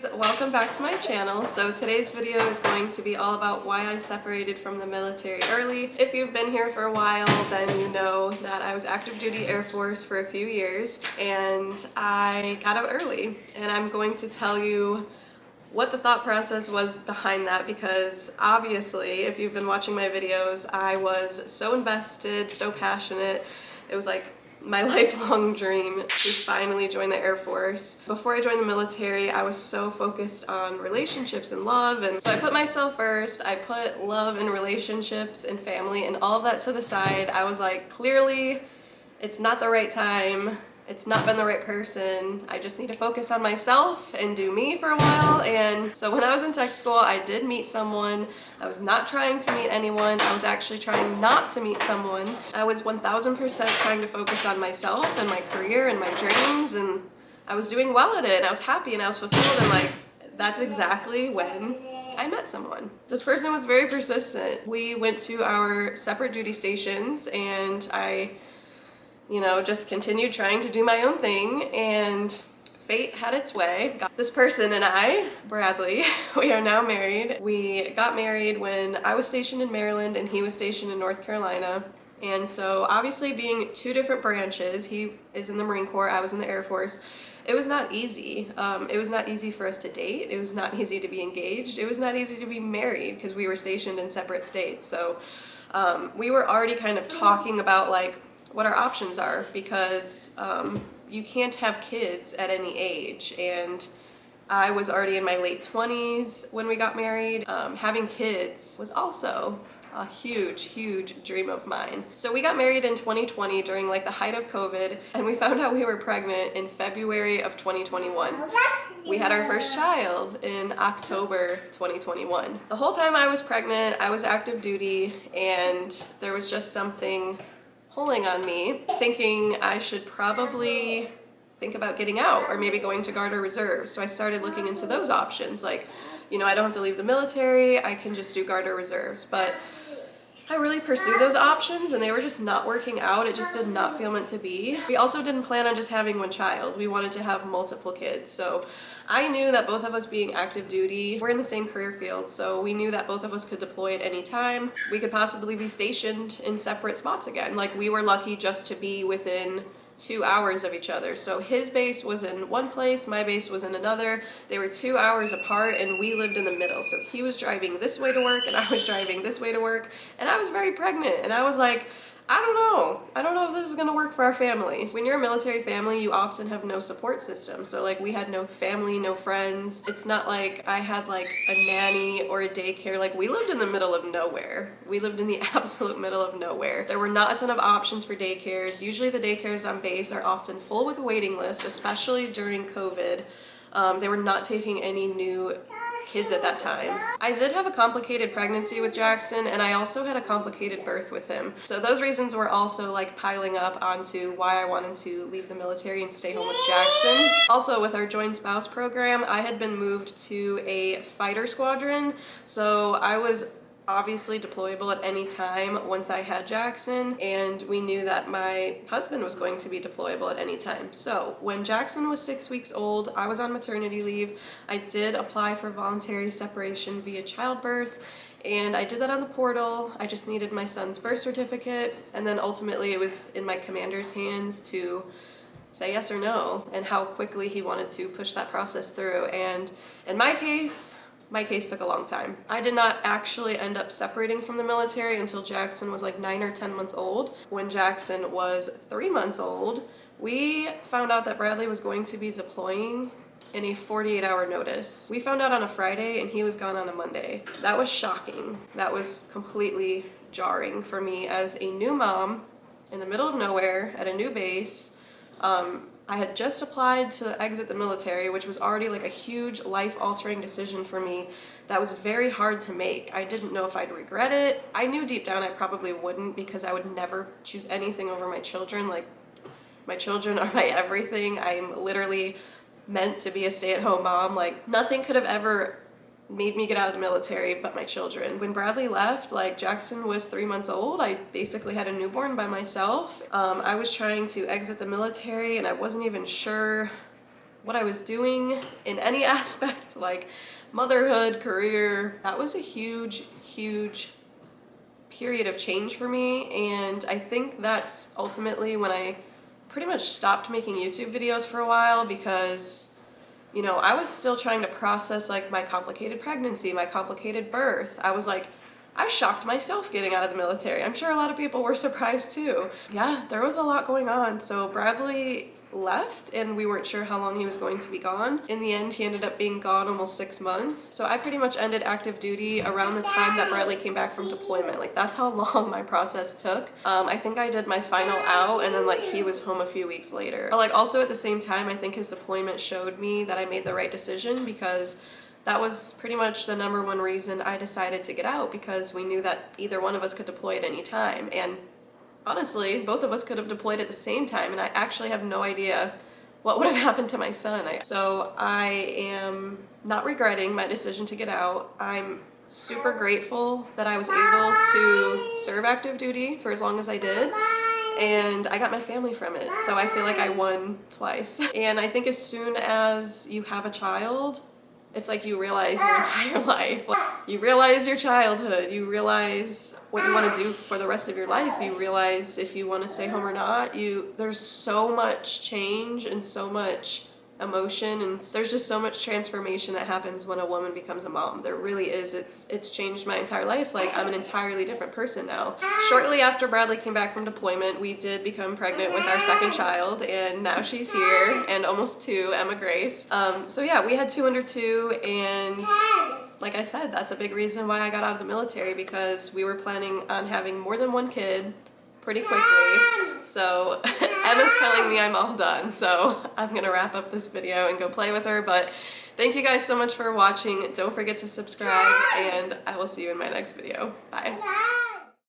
guys, welcome back to my channel. So today's video is going to be all about why I separated from the military early. If you've been here for a while, then you know that I was active duty Air Force for a few years and I got out early, and I'm going to tell you what the thought process was behind that, because obviously if you've been watching my videos, I was so invested, so passionate. It was like my lifelong dream to finally join the Air Force. Before I joined the military, I was so focused on relationships and love, and so I put myself first. I put love and relationships and family and all of that to the side. I was like, clearly it's not the right time. It's not been the right person. I just need to focus on myself and do me for a while. And so when I was in tech school, I did meet someone. I was not trying to meet anyone. I was actually trying not to meet someone. I was 1000% trying to focus on myself and my career and my dreams, and I was doing well at it, and I was happy and I was fulfilled, and like, that's exactly when I met someone. This person was very persistent. We went to our separate duty stations, and I just continued trying to do my own thing, and fate had its way. This person and I, Bradley, we are now married. We got married when I was stationed in Maryland and he was stationed in North Carolina. And so obviously, being two different branches, he is in the Marine Corps, I was in the Air Force, it was not easy. It was not easy for us to date. It was not easy to be engaged. It was not easy to be married because we were stationed in separate states. So we were already kind of talking about like what our options are, because you can't have kids at any age, and I was already in my late 20s when we got married. Having kids was also a huge dream of mine. So we got married in 2020 during like the height of COVID, and we found out we were pregnant in February of 2021. We had our first child in October 2021. The whole time I was pregnant, I was active duty, and there was just something pulling on me, thinking I should probably think about getting out or maybe going to Guard or Reserve. So I started looking into those options. Like, I don't have to leave the military, I can just do Guard or Reserves. But I really pursued those options and they were just not working out. It just did not feel meant to be. We also didn't plan on just having one child. We wanted to have multiple kids. So I knew that both of us being active duty, we're in the same career field, so we knew that both of us could deploy at any time. We could possibly be stationed in separate spots again. Like, we were lucky just to be within 2 hours of each other. So his base was in one place, my base was in another. They were 2 hours apart and we lived in the middle. So he was driving this way to work and I was driving this way to work, and I was very pregnant, and I was like, I don't know if this is gonna work for our family. When you're a military family, you often have no support system. So like, we had no family, no friends. It's not like I had like a nanny or a daycare. Like, we lived in the middle of nowhere. We lived in the absolute middle of nowhere. There were not a ton of options for daycares. Usually the daycares on base are often full with a waiting list, especially during COVID. They were not taking any new kids at that time. I did have a complicated pregnancy with Jackson, and I also had a complicated birth with him. So those reasons were also like piling up onto why I wanted to leave the military and stay home with Jackson. Also, with our joint spouse program, I had been moved to a fighter squadron, so I was obviously deployable at any time once I had Jackson, and we knew that my husband was going to be deployable at any time. So when Jackson was 6 weeks old, I was on maternity leave. I did apply for voluntary separation via childbirth, and I did that on the portal. I just needed my son's birth certificate, and then ultimately it was in my commander's hands to say yes or no and how quickly he wanted to push that process through. And in my case took a long time. I did not actually end up separating from the military until Jackson was like 9 or 10 months old. When Jackson was 3 months old, we found out that Bradley was going to be deploying in a 48-hour notice. We found out on a Friday and he was gone on a Monday. That was shocking. That was completely jarring for me as a new mom in the middle of nowhere at a new base. I had just applied to exit the military, which was already like a huge life-altering decision for me that was very hard to make. I didn't know if I'd regret it. I knew deep down I probably wouldn't, because I would never choose anything over my children. Like, my children are my everything. I'm literally meant to be a stay-at-home mom. Like, nothing could have ever made me get out of the military but my children. When Bradley left, like, Jackson was 3 months old. I basically had a newborn by myself. I was trying to exit the military and I wasn't even sure what I was doing in any aspect, like motherhood, career. That was a huge, huge period of change for me, and I think that's ultimately when I pretty much stopped making YouTube videos for a while, because you know, I was still trying to process like my complicated pregnancy, my complicated birth. I was like, I shocked myself getting out of the military. I'm sure a lot of people were surprised too. Yeah, there was a lot going on. So Bradley left and we weren't sure how long he was going to be gone. In the end, he ended up being gone almost 6 months. So I pretty much ended active duty around the time that Bradley came back from deployment. Like, that's how long my process took. I think I did my final out and then like he was home a few weeks later. But like also at the same time, I think his deployment showed me that I made the right decision, because that was pretty much the #1 reason I decided to get out, because we knew that either one of us could deploy at any time. And honestly, both of us could have deployed at the same time, and I actually have no idea what would have happened to my son. So I am not regretting my decision to get out. I'm super grateful that I was able to serve active duty for as long as I did, and I got my family from it. So I feel like I won twice. And I think as soon as you have a child, it's like you realize your entire life. Like, you realize your childhood, you realize what you want to do for the rest of your life, you realize if you want to stay home or not. There's so much change and so much emotion, and there's just so much transformation that happens when a woman becomes a mom. There really is. It's changed my entire life. Like, I'm an entirely different person now. Shortly after Bradley came back from deployment, we did become pregnant with our second child, and now she's here, and almost 2, Emma Grace. So yeah, we had 2 under 2, and like I said, that's a big reason why I got out of the military, because we were planning on having more than 1 kid pretty quickly. So Emma's telling me I'm all done, so I'm gonna wrap up this video and go play with her. But thank you guys so much for watching. Don't forget to subscribe, and I will see you in my next video. Bye.